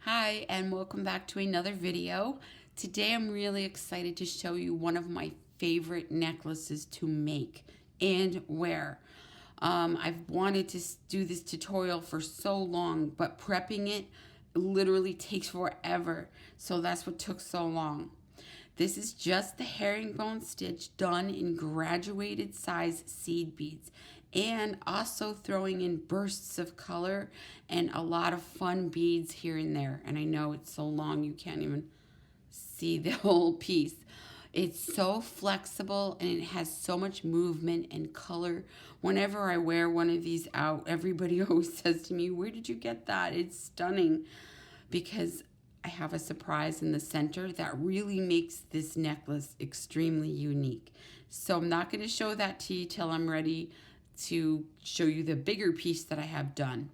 Hi, and welcome back to another video. Today I'm really excited to show you one of my favorite necklaces to make and wear. I've wanted to do this tutorial for so long, but prepping it literally takes forever, so that's what took so long. This is just the herringbone stitch done in graduated size seed beads, and also throwing in bursts of color and a lot of fun beads here and there. And I know it's so long you can't even see the whole piece. It's so flexible and it has so much movement and color. Whenever I wear one of these out, everybody always says to me, "Where did you get that? It's stunning." Because I have a surprise in the center that really makes this necklace extremely unique. So I'm not going to show that to you till I'm ready to show you the bigger piece that I have done.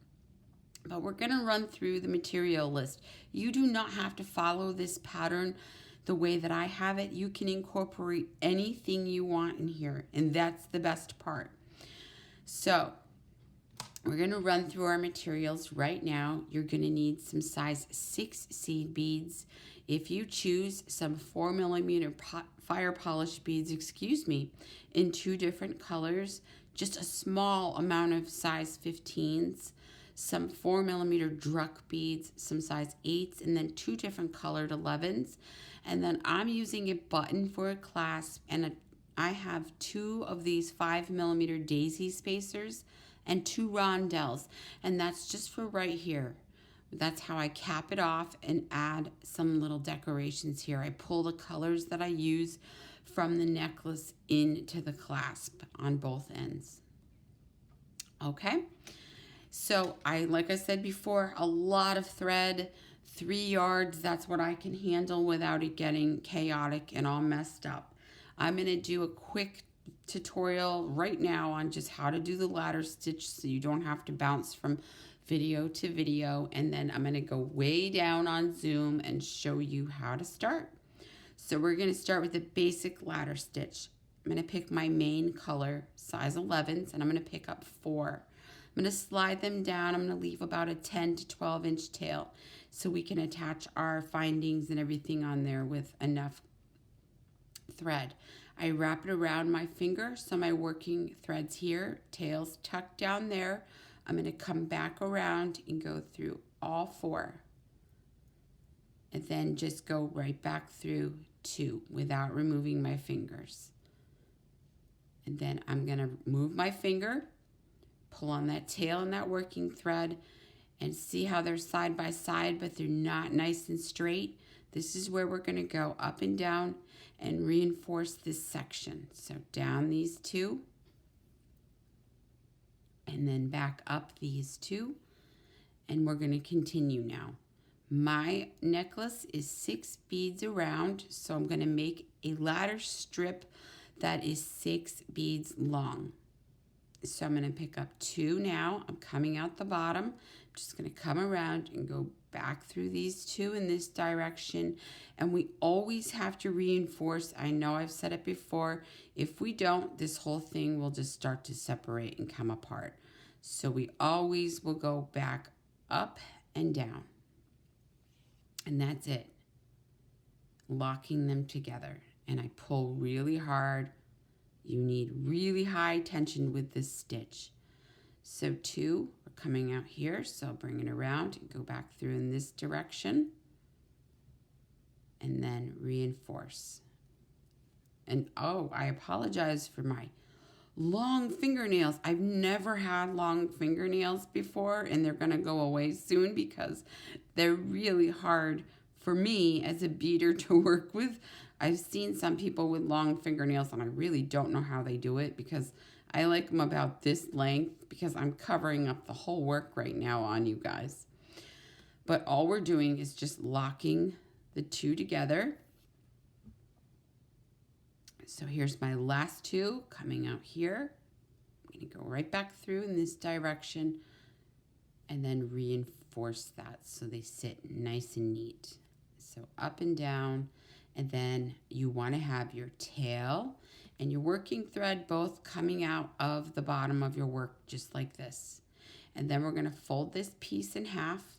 But we're going to run through the material list. You do not have to follow this pattern the way that I have it. You can incorporate anything you want in here, and that's the best part. So we're going to run through our materials right now. You're going to need some size 6 seed beads. If you choose some 4mm fire polish beads, in 2 different colors, just a small amount of size 15s, some 4mm Druk beads, some size 8s, and then 2 different colored 11s. And then I'm using a button for a clasp, and I have 2 of these 5mm daisy spacers and 2 rondelles, and that's just for right here. That's how I cap it off and add some little decorations here. I pull the colors that I use from the necklace into the clasp on both ends. Okay, so like I said before, a lot of thread, 3 yards, that's what I can handle without it getting chaotic and all messed up. I'm going to do a quick tutorial right now on just how to do the ladder stitch so you don't have to bounce from video to video, and then I'm going to go way down on Zoom and show you how to start. So we're going to start with the basic ladder stitch. I'm going to pick my main color, size 11s, and I'm going to pick up 4. I'm going to slide them down. I'm going to leave about a 10 to 12 inch tail so we can attach our findings and everything on there with enough thread. I wrap it around my finger, so my working thread's here, tail's tucked down there. I'm going to come back around and go through all 4. And then just go right back through 2 without removing my fingers. And then I'm going to move my finger, pull on that tail and that working thread, and see how they're side by side, but they're not nice and straight. This is where we're going to go up and down and reinforce this section. So down these 2, and then back up these 2, and we're going to continue now. My necklace is 6 beads around, so I'm going to make a ladder strip that is 6 beads long. So I'm going to pick up 2 now. I'm coming out the bottom. I'm just going to come around and go back through these 2 in this direction. And we always have to reinforce. I know I've said it before. If we don't, this whole thing will just start to separate and come apart. So we always will go back up and down. And that's it. Locking them together. And I pull really hard. You need really high tension with this stitch. So 2, we're coming out here, so I'll bring it around and go back through in this direction. And then reinforce. And oh, I apologize for my long fingernails. I've never had long fingernails before, and they're going to go away soon because they're really hard for me as a beader to work with. I've seen some people with long fingernails, and I really don't know how they do it because I like them about this length because I'm covering up the whole work right now on you guys. But all we're doing is just locking the 2 together. So here's my last 2 coming out here. I'm going to go right back through in this direction and then reinforce that so they sit nice and neat. So up and down. And then you want to have your tail and your working thread both coming out of the bottom of your work just like this. And then we're going to fold this piece in half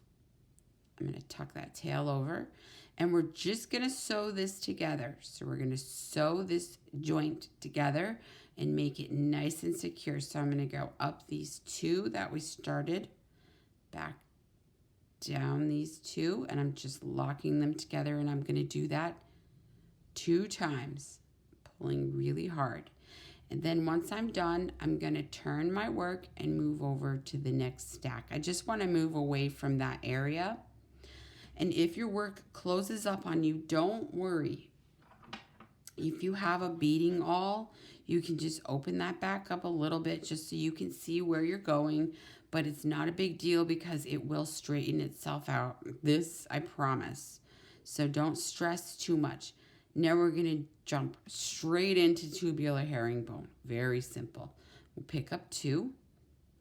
I'm going to tuck that tail over, and we're just going to sew this together. So we're going to sew this joint together and make it nice and secure. So I'm going to go up these two that we started, back down these two, and I'm just locking them together, and I'm going to do that 2 times, pulling really hard. And then once I'm done, I'm going to turn my work and move over to the next stack. I just want to move away from that area. And if your work closes up on you, don't worry. If you have a beading awl, you can just open that back up a little bit just so you can see where you're going. But it's not a big deal because it will straighten itself out. This, I promise. So don't stress too much. Now we're going to jump straight into tubular herringbone. Very simple. We'll pick up 2.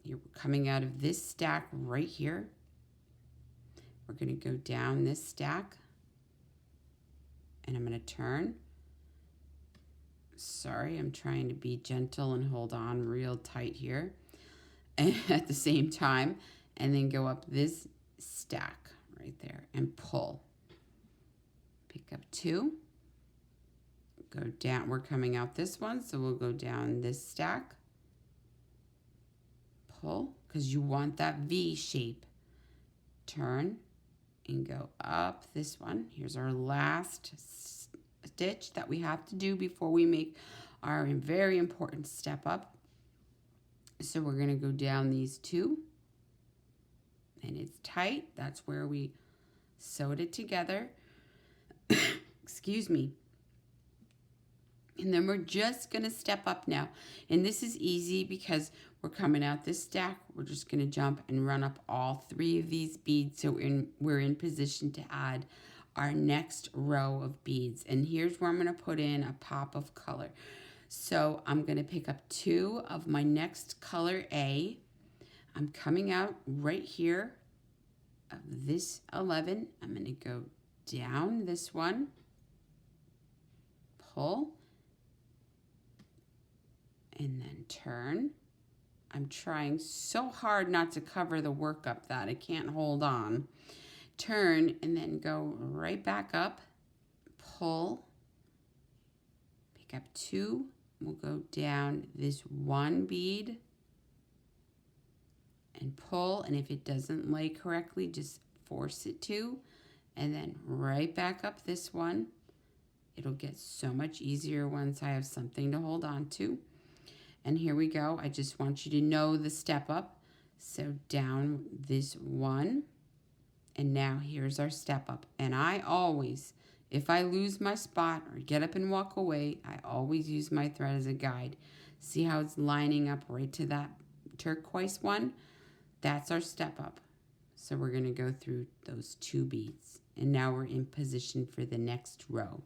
You're coming out of this stack right here. We're going to go down this stack, and I'm going to turn. Sorry, I'm trying to be gentle and hold on real tight here at the same time, and then go up this stack right there and pull. Pick up 2. Go down. We're coming out this one, so we'll go down this stack. Pull, because you want that V shape. Turn and go up this one. Here's our last stitch that we have to do before we make our very important step up. So we're going to go down these 2, and it's tight. That's where we sewed it together. Excuse me. And then we're just going to step up now. And this is easy because we're coming out this stack. We're just going to jump and run up all 3 of these beads. So we're in position to add our next row of beads. And here's where I'm going to put in a pop of color. So I'm going to pick up 2 of my next color A. I'm coming out right here of this 11. I'm going to go down this one, pull, and then turn. I'm trying so hard not to cover the work up that I can't hold on. Turn and then go right back up, pull, pick up 2. We'll go down this 1 bead and pull, and if it doesn't lay correctly, just force it to, and then right back up this one. It'll get so much easier once I have something to hold on to. And here we go. I just want you to know the step up. So down this 1, and now here's our step up. And I always, if I lose my spot or get up and walk away, I always use my thread as a guide. See how it's lining up right to that turquoise one? That's our step up. So we're going to go through those 2 beads. And now we're in position for the next row.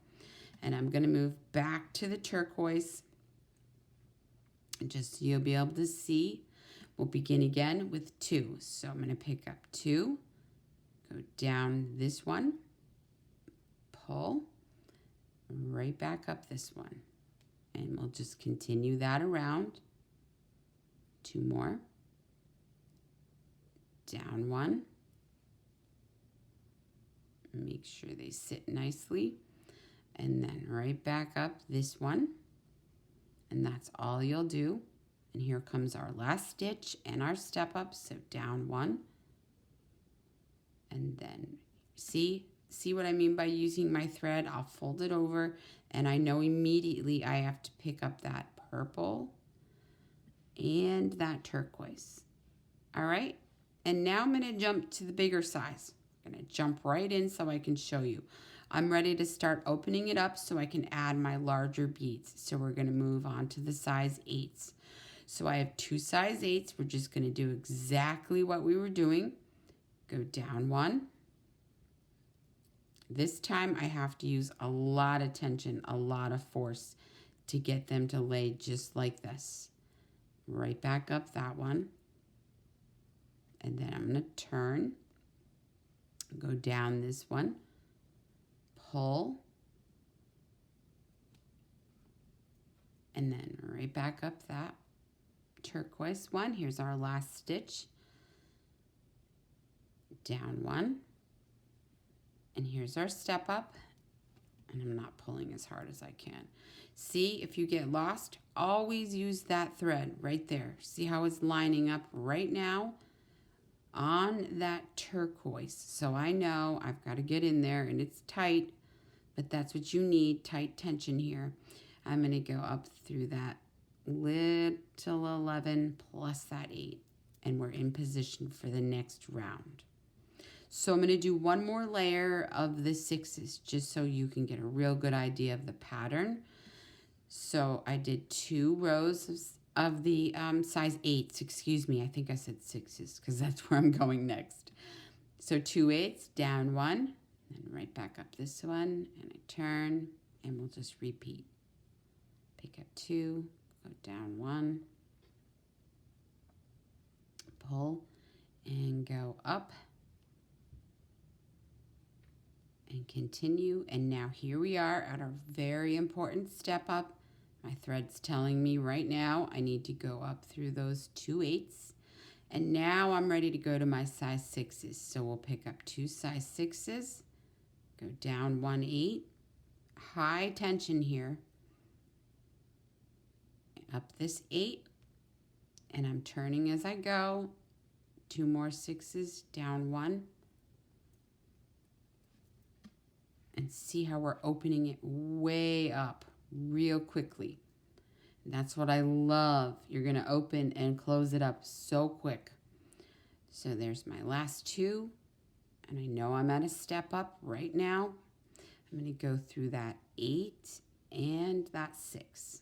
And I'm going to move back to the turquoise, just so you'll be able to see. We'll begin again with 2. So I'm going to pick up 2, go down this one, pull, right back up this one. And we'll just continue that around. 2 more. Down 1. Make sure they sit nicely. And then right back up this one. And that's all you'll do. And here comes our last stitch and our step up. So down 1. And then see what I mean by using my thread? I'll fold it over, and I know immediately I have to pick up that purple and that turquoise. All right. And now I'm going to jump to the bigger size. I'm going to jump right in so I can show you. I'm ready to start opening it up so I can add my larger beads. So we're going to move on to the size 8s. So I have 2 size 8s. We're just going to do exactly what we were doing. Go down 1. This time I have to use a lot of tension, a lot of force to get them to lay just like this. Right back up that one. And then I'm going to turn, go down this one, pull, and then right back up that turquoise one. Here's our last stitch. Down 1, And here's our step up. And I'm not pulling as hard as I can. See, if you get lost, always use that thread right there. See how it's lining up right now on that turquoise. So I know I've got to get in there and it's tight, but that's what you need, tight tension here. I'm going to go up through that little 11 plus that 8, and we're in position for the next round. So I'm going to do one more layer of the 6s just so you can get a real good idea of the pattern. So I did 2 rows of the size 8s, excuse me, I think I said 6s because that's where I'm going next. So 2 8s, down 1, and right back up this one, and I turn, and we'll just repeat. Pick up 2, go down 1, pull, and go up, and continue. And now here we are at our very important step up. My thread's telling me right now I need to go up through those 2 8s. And now I'm ready to go to my size 6s. So we'll pick up 2 size 6s, go down 1 8, high tension here, up this 8, and I'm turning as I go, 2 more 6s, down 1, and see how we're opening it way up real quickly. And that's what I love. You're going to open and close it up so quick. So there's my last 2, and I know I'm at a step up right now. I'm going to go through that 8 and that 6.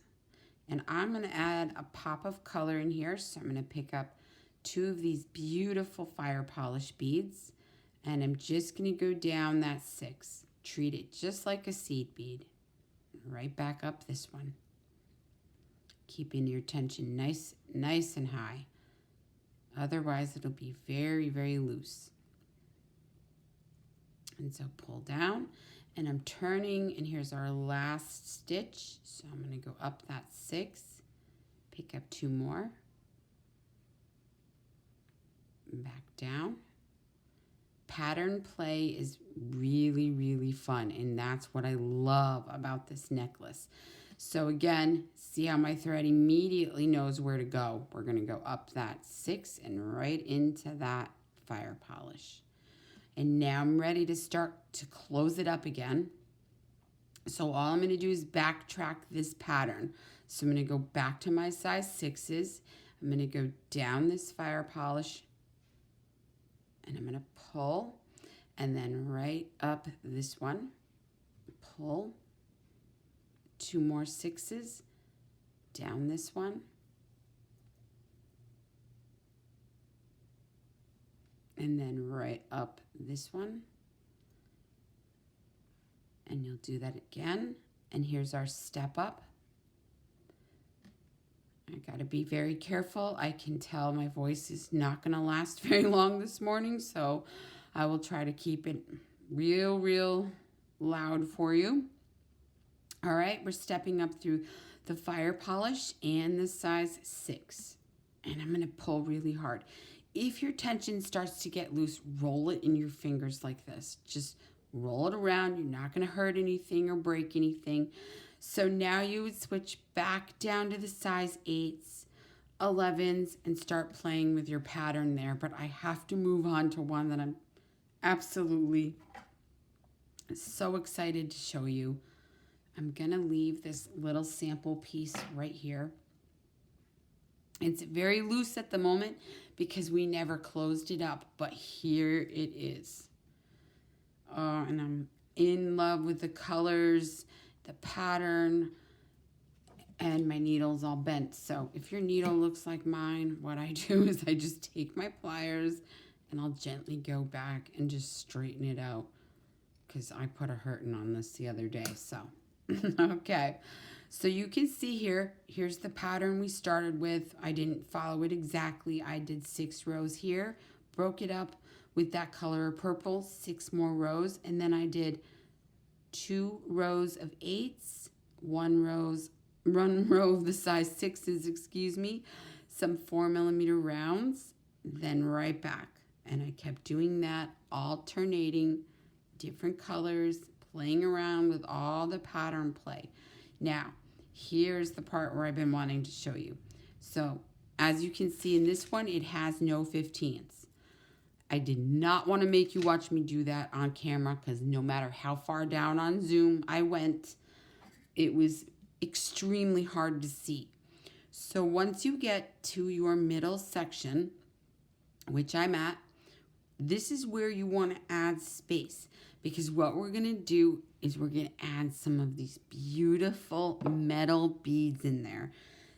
And I'm going to add a pop of color in here. So I'm going to pick up 2 of these beautiful fire polish beads. And I'm just going to go down that 6. Treat it just like a seed bead. Right back up this one. Keeping your tension nice and high. Otherwise, it'll be very, very loose. And so pull down. And I'm turning, and here's our last stitch. So I'm going to go up that 6, pick up 2 more, back down. Pattern play is really, really fun, and that's what I love about this necklace. So again, see how my thread immediately knows where to go. We're going to go up that 6 and right into that fire polish. And now I'm ready to start to close it up again. So all I'm going to do is backtrack this pattern. So I'm going to go back to my size 6s. I'm going to go down this fire polish, and I'm going to pull, and then right up this one, pull, 2 more 6s, down this one, and then right up this one, and you'll do that again. And here's our step up. I got to be very careful. I can tell my voice is not going to last very long this morning, so I will try to keep it real loud for you. All right, we're stepping up through the fire polish and the size 6, and I'm going to pull really hard. If your tension starts to get loose, roll it in your fingers like this. Just roll it around. You're not going to hurt anything or break anything. So now you would switch back down to the size 8s, 11s, and start playing with your pattern there. But I have to move on to one that I'm absolutely so excited to show you. I'm going to leave this little sample piece right here. It's very loose at the moment because we never closed it up, but here it is. And I'm in love with the colors, the pattern, and my needle's all bent. So if your needle looks like mine, what I do is I just take my pliers and I'll gently go back and just straighten it out because I put a hurting on this the other day. So, okay. So you can see here, here's the pattern we started with. I didn't follow it exactly. I did 6 rows here, broke it up with that color of purple, 6 more rows, and then I did 2 rows of 8s, one row of the size 6s, excuse me, some 4mm rounds, then right back. And I kept doing that, alternating different colors, playing around with all the pattern play. Now, here's the part where I've been wanting to show you. So, as you can see in this one, it has no 15ths. I did not want to make you watch me do that on camera because no matter how far down on Zoom I went, it was extremely hard to see. So once you get to your middle section, which I'm at, this is where you want to add space, because what we're going to do is we're going to add some of these beautiful metal beads in there,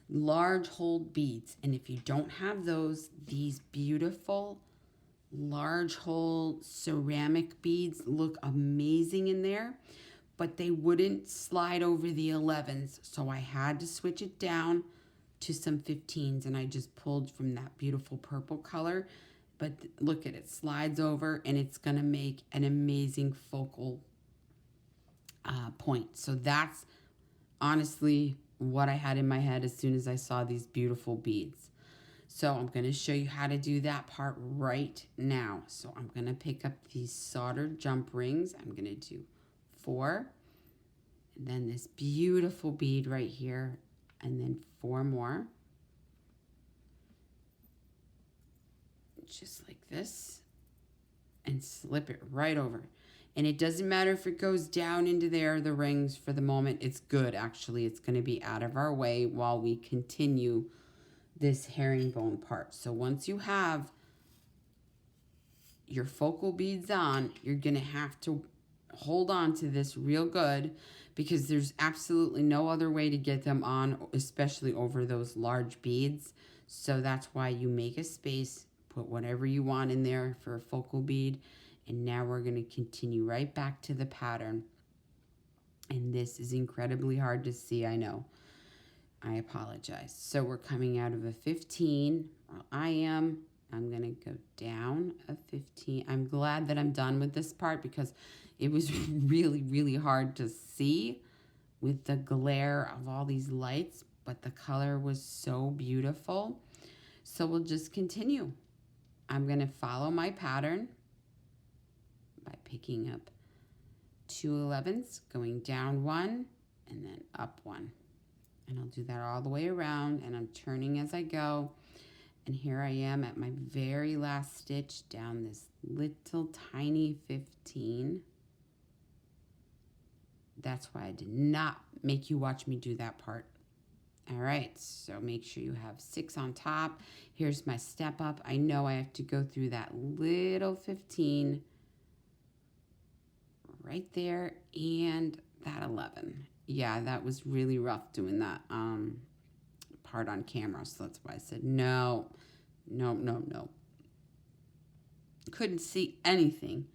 large hold beads. And if you don't have those, these beautiful large hole ceramic beads look amazing in there, but they wouldn't slide over the 11s. So I had to switch it down to some 15s, and I just pulled from that beautiful purple color. But look at it, slides over, and it's going to make an amazing focal point. So that's honestly what I had in my head as soon as I saw these beautiful beads. So I'm going to show you how to do that part right now. So I'm going to pick up these soldered jump rings. I'm going to do 4, and then this beautiful bead right here, and then 4 more. Just like this, and slip it right over. And it doesn't matter if it goes down into there, the rings, for the moment. It's good, actually. It's going to be out of our way while we continue this herringbone part. So once you have your focal beads on, you're going to have to hold on to this real good, because there's absolutely no other way to get them on, especially over those large beads. So that's why you make a space, put whatever you want in there for a focal bead. And now we're going to continue right back to the pattern. And this is incredibly hard to see, I know. I apologize. So we're coming out of a 15. Well, I'm going to go down a 15. I'm glad that I'm done with this part, because it was really, really hard to see with the glare of all these lights, but the color was so beautiful. So we'll just continue. I'm going to follow my pattern by picking up 2 11s, going down 1, and then up 1. And I'll do that all the way around, and I'm turning as I go. And here I am at my very last stitch down this little tiny 15. That's why I did not make you watch me do that part. All right, so make sure you have 6 on top. Here's my step up. I know I have to go through that little 15 right there, and that 11. Yeah, that was really rough doing that part on camera, so that's why I said no. Couldn't see anything.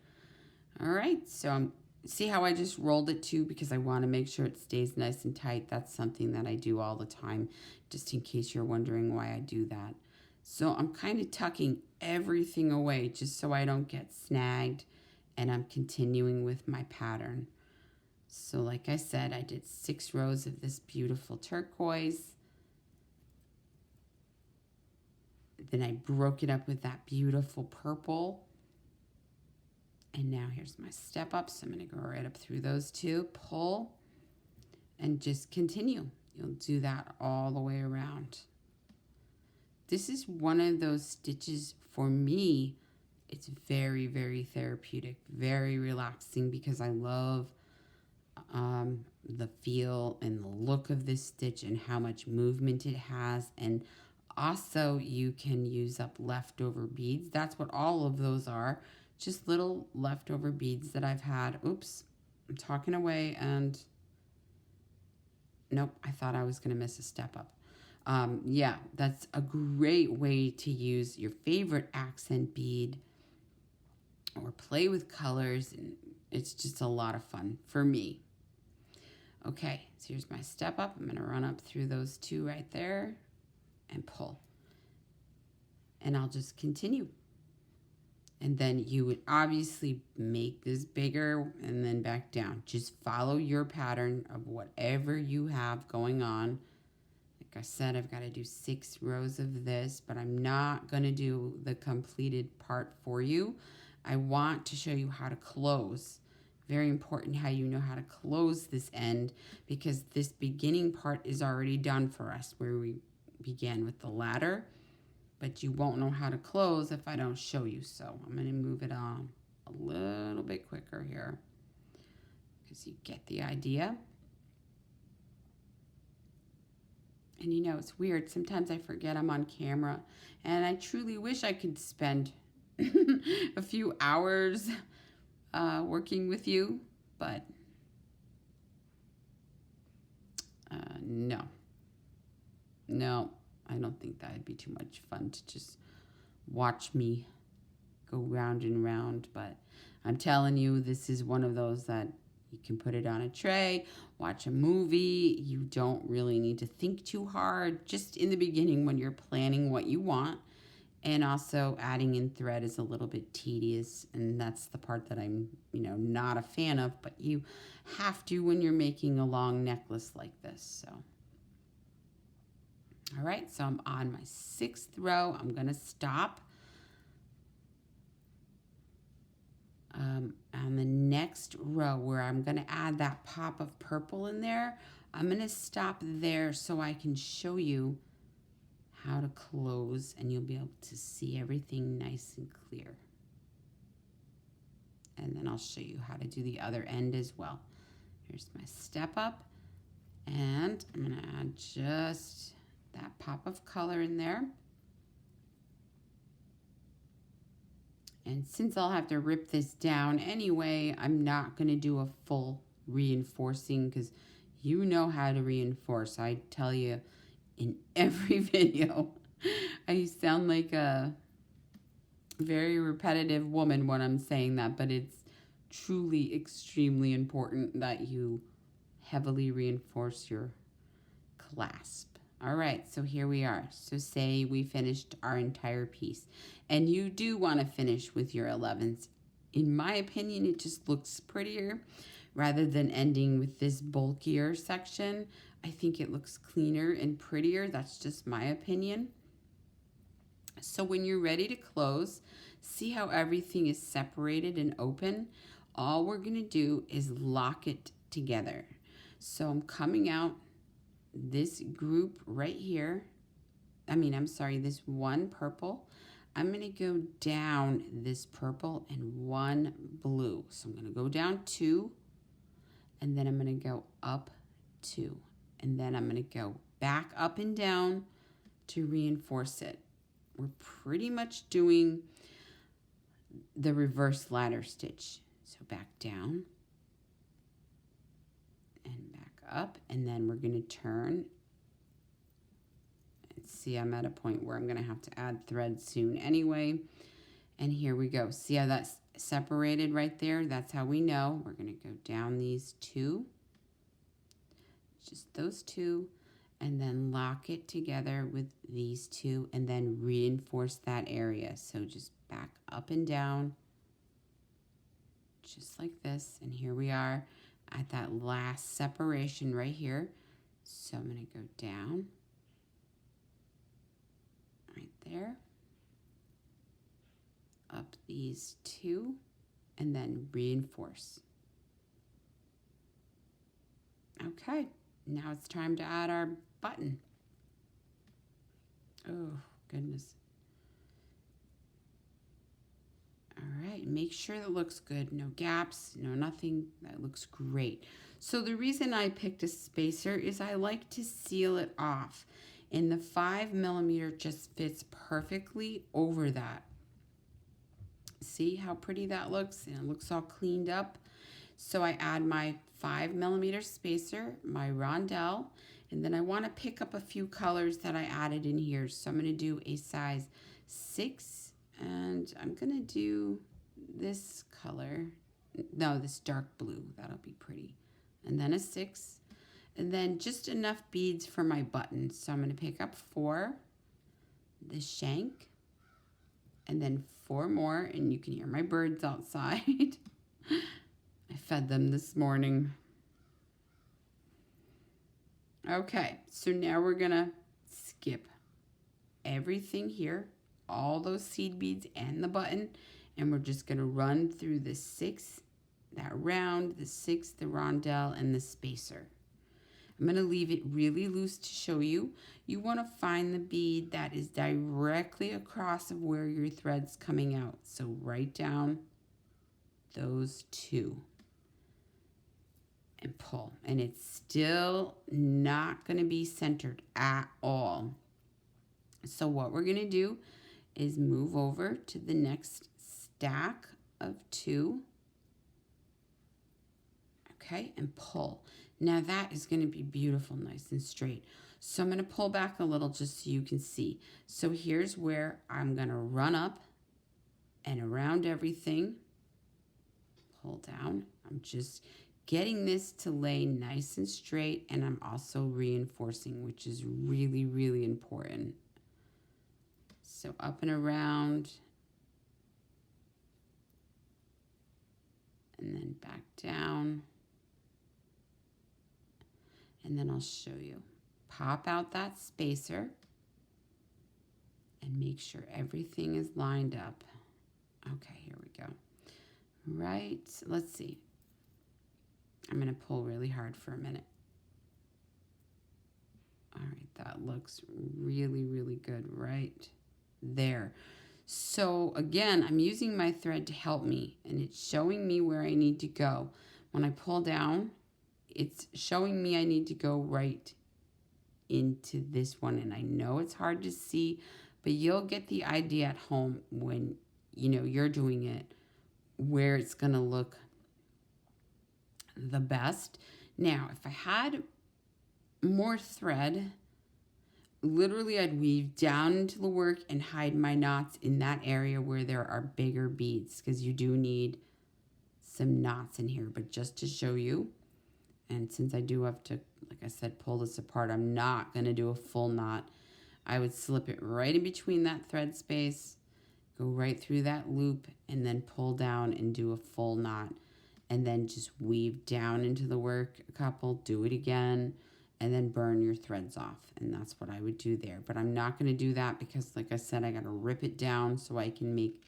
All right, so see how I just rolled it too, because I want to make sure it stays nice and tight. That's something that I do all the time, just in case you're wondering why I do that. So I'm kind of tucking everything away just so I don't get snagged, and I'm continuing with my pattern. So like I said, I did 6 rows of this beautiful turquoise. Then I broke it up with that beautiful purple. And now here's my step up. So I'm going to go right up through those 2, pull, and just continue. You'll do that all the way around. This is one of those stitches, for me, it's very, very therapeutic, very relaxing, because I love the feel and the look of this stitch and how much movement it has. And also you can use up leftover beads. That's what all of those are, just little leftover beads that I've had. Oops, I'm talking away, and nope, I thought I was going to miss a step up. Yeah, that's a great way to use your favorite accent bead or play with colors, and it's just a lot of fun for me. Okay, so here's my step up. I'm going to run up through those 2 right there and pull. And I'll just continue. And then you would obviously make this bigger and then back down. Just follow your pattern of whatever you have going on. Like I said, I've got to do 6 rows of this, but I'm not going to do the completed part for you. I want to show you how to close, Very important how you know how to close this end, because this beginning part is already done for us where we began with the ladder, but you won't know how to close if I don't show you. So I'm going to move it on a little bit quicker here because you get the idea. And you know, it's weird. Sometimes I forget I'm on camera, and I truly wish I could spend a few hours working with you, but no, I don't think that would be too much fun to just watch me go round and round. But I'm telling you, this is one of those that you can put it on a tray, watch a movie. You don't really need to think too hard. Just in the beginning when you're planning what you want. And also adding in thread is a little bit tedious, and that's the part that I'm, not a fan of, but you have to when you're making a long necklace like this. So, all right, so I'm on my 6th row. I'm going to stop. On the next row where I'm going to add that pop of purple in there, I'm going to stop there so I can show you how to close, and you'll be able to see everything nice and clear. And then I'll show you how to do the other end as well. Here's my step up, and I'm going to add just that pop of color in there. And since I'll have to rip this down anyway, I'm not going to do a full reinforcing because you know how to reinforce. I tell you in every video. I sound like a very repetitive woman when I'm saying that, but it's truly extremely important that you heavily reinforce your clasp. All right, so here we are. So say we finished our entire piece, and you do want to finish with your 11ths. In my opinion, it just looks prettier rather than ending with this bulkier section. I think it looks cleaner and prettier. That's just my opinion. So when you're ready to close, see how everything is separated and open? All we're going to do is lock it together. So I'm coming out this group right here. This one purple. I'm going to go down this purple and one blue. So I'm going to go down 2, and then I'm going to go up 2. And then I'm going to go back up and down to reinforce it. We're pretty much doing the reverse ladder stitch. So back down and back up, and then we're going to turn. And see, I'm at a point where I'm going to have to add thread soon anyway. And here we go. See how that's separated right there? That's how we know. We're going to go down these 2. Just those 2, and then lock it together with these 2, and then reinforce that area. So just back up and down, just like this. And here we are at that last separation right here. So I'm going to go down right there, up these 2, and then reinforce. Okay. Now it's time to add our button. Oh, goodness. All right, make sure that looks good. No gaps, no nothing. That looks great. So the reason I picked a spacer is I like to seal it off. And the 5mm just fits perfectly over that. See how pretty that looks? And it looks all cleaned up. So I add my 5mm spacer, my Rondelle, and then I want to pick up a few colors that I added in here. So I'm going to do a size 6, and I'm going to do this color. No, this dark blue. That'll be pretty. And then a 6, and then just enough beads for my button. So I'm going to pick up 4, the shank, and then 4 more, and you can hear my birds outside. I fed them this morning. Okay, so now we're gonna skip everything here, all those seed beads and the button, and we're just gonna run through the 6 that round, the 6, the rondelle, and the spacer. I'm going to leave it really loose to show you. You want to find the bead that is directly across of where your thread's coming out. So write down those 2 and pull. And it's still not going to be centered at all. So what we're going to do is move over to the next stack of 2. Okay, and pull. Now that is going to be beautiful, nice and straight. So I'm going to pull back a little just so you can see. So here's where I'm going to run up and around everything. Pull down. I'm just getting this to lay nice and straight, and I'm also reinforcing, which is really, really important. So up and around, and then back down. And then I'll show you. Pop out that spacer and make sure everything is lined up. Okay, here we go. Right, let's see. I'm going to pull really hard for a minute. All right, that looks really, really good right there. So again, I'm using my thread to help me, and it's showing me where I need to go. When I pull down, it's showing me I need to go right into this one. And I know it's hard to see, but you'll get the idea at home when, you know, you're doing it, where it's going to look the best. Now, if I had more thread, literally I'd weave down into the work and hide my knots in that area where there are bigger beads, because you do need some knots in here. But just to show you, and since I do have to, like I said, pull this apart, I'm not going to do a full knot. I would slip it right in between that thread space, go right through that loop, and then pull down and do a full knot. And then just weave down into the work a couple, do it again, and then burn your threads off. And that's what I would do there. But I'm not going to do that because, like I said, I got to rip it down so I can make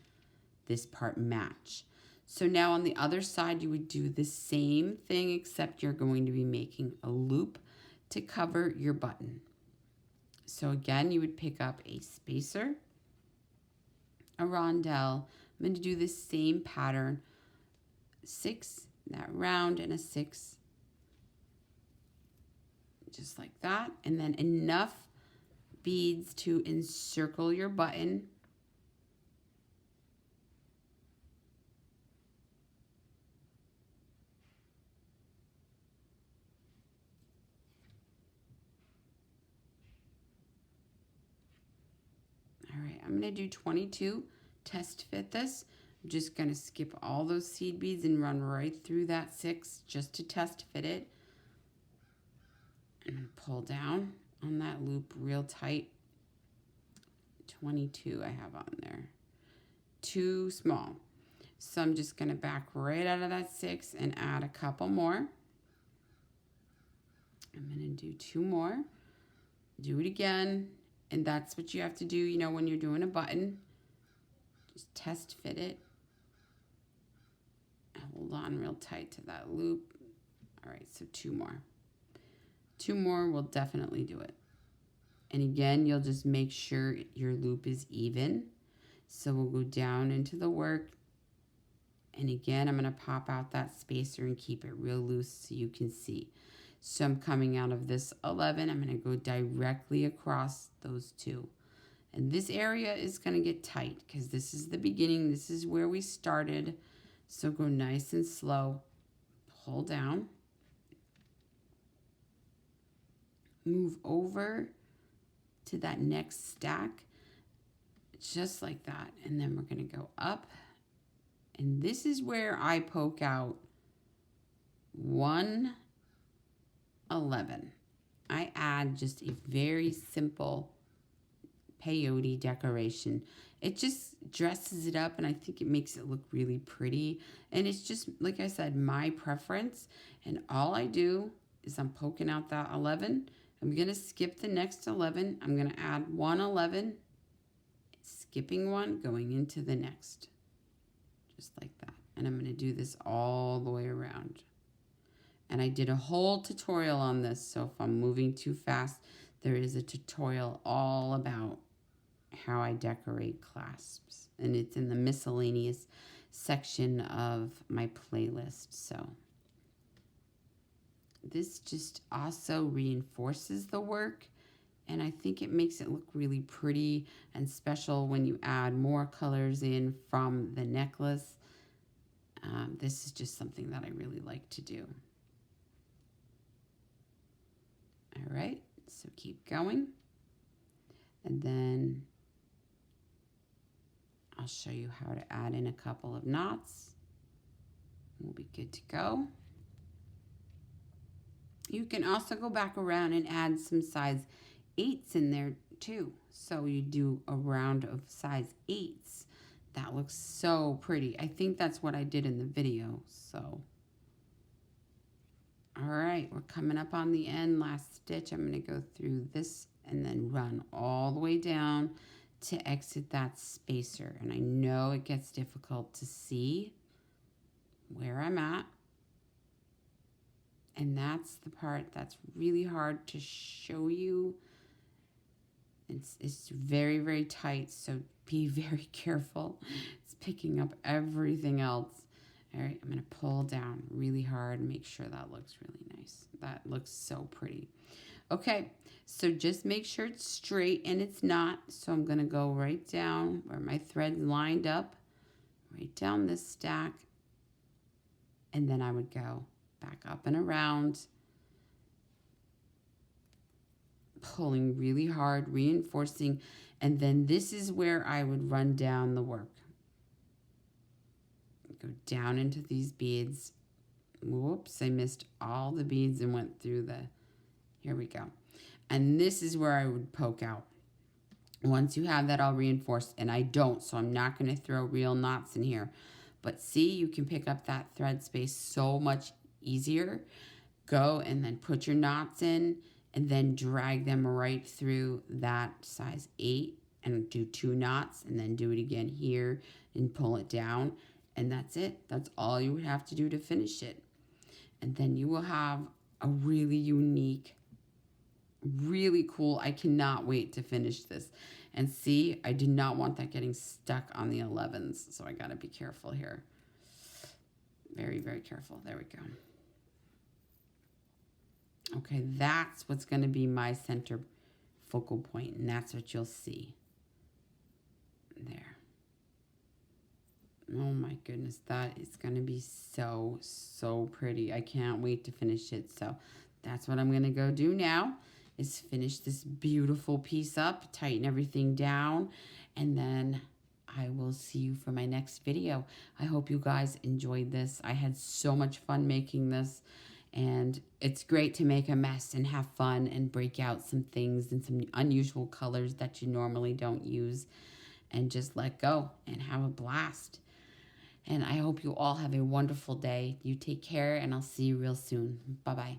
this part match. So now on the other side, you would do the same thing, except you're going to be making a loop to cover your button. So again, you would pick up a spacer, a rondelle. I'm going to do the same pattern, 6, that round, and a 6, just like that. And then enough beads to encircle your button. All right, I'm going to do 22, test fit this. I'm just going to skip all those seed beads and run right through that 6 just to test fit it. And pull down on that loop real tight. 22 I have on there. Too small. So I'm just going to back right out of that 6 and add a couple more. I'm going to do 2 more. Do it again. And that's what you have to do, you know, when you're doing a button. Just test fit it. Hold on real tight to that loop. All right, so 2 more. 2 more will definitely do it. And again, you'll just make sure your loop is even. So we'll go down into the work. And again, I'm going to pop out that spacer and keep it real loose so you can see. So I'm coming out of this 11. I'm going to go directly across those 2. And this area is going to get tight because this is the beginning. This is where we started. So go nice and slow. Pull down. Move over to that next stack. Just like that. And then we're going to go up. And this is where I poke out 1 11. I add just a very simple peyote decoration. It just dresses it up, and I think it makes it look really pretty. And it's just, like I said, my preference. And all I do is I'm poking out that 11. I'm going to skip the next 11. I'm going to add 1 11, skipping 1, going into the next. Just like that. And I'm going to do this all the way around. And I did a whole tutorial on this, so if I'm moving too fast, there is a tutorial all about how I decorate clasps. And it's in the miscellaneous section of my playlist. So this just also reinforces the work, and I think it makes it look really pretty and special when you add more colors in from the necklace. This is just something that I really like to do. All right, so keep going. And then I'll show you how to add in a couple of knots. We'll be good to go. You can also go back around and add some size 8s in there too. So you do a round of size 8s. That looks so pretty. I think that's what I did in the video. So, all right, we're coming up on the end. Last stitch, I'm going to go through this and then run all the way down to exit that spacer. And I know it gets difficult to see where I'm at. And that's the part that's really hard to show you. It's very, very tight, so be very careful. It's picking up everything else. All right, I'm going to pull down really hard and make sure that looks really nice. That looks so pretty. Okay, so just make sure it's straight, and it's not. So I'm going to go right down where my thread's lined up, right down this stack, and then I would go back up and around, pulling really hard, reinforcing, and then this is where I would run down the work. Go down into these beads. Whoops, I missed all the beads and went through the, here we go. And this is where I would poke out. Once you have that all reinforced, and I don't, so I'm not going to throw real knots in here. But see, you can pick up that thread space so much easier. Go and then put your knots in and then drag them right through that size 8 and do 2 knots and then do it again here and pull it down, and that's it. That's all you would have to do to finish it. And then you will have a really unique, really cool, I cannot wait to finish this. And see, I did not want that getting stuck on the 11s, so I got to be careful here. Very, very careful. There we go. Okay, that's what's going to be my center focal point, and that's what you'll see. There. Oh my goodness, that is going to be so, so pretty. I can't wait to finish it. So that's what I'm going to go do now, is finish this beautiful piece up, tighten everything down, and then I will see you for my next video. I hope you guys enjoyed this. I had so much fun making this. And it's great to make a mess and have fun and break out some things and some unusual colors that you normally don't use, and just let go and have a blast. And I hope you all have a wonderful day. You take care, and I'll see you real soon. Bye-bye.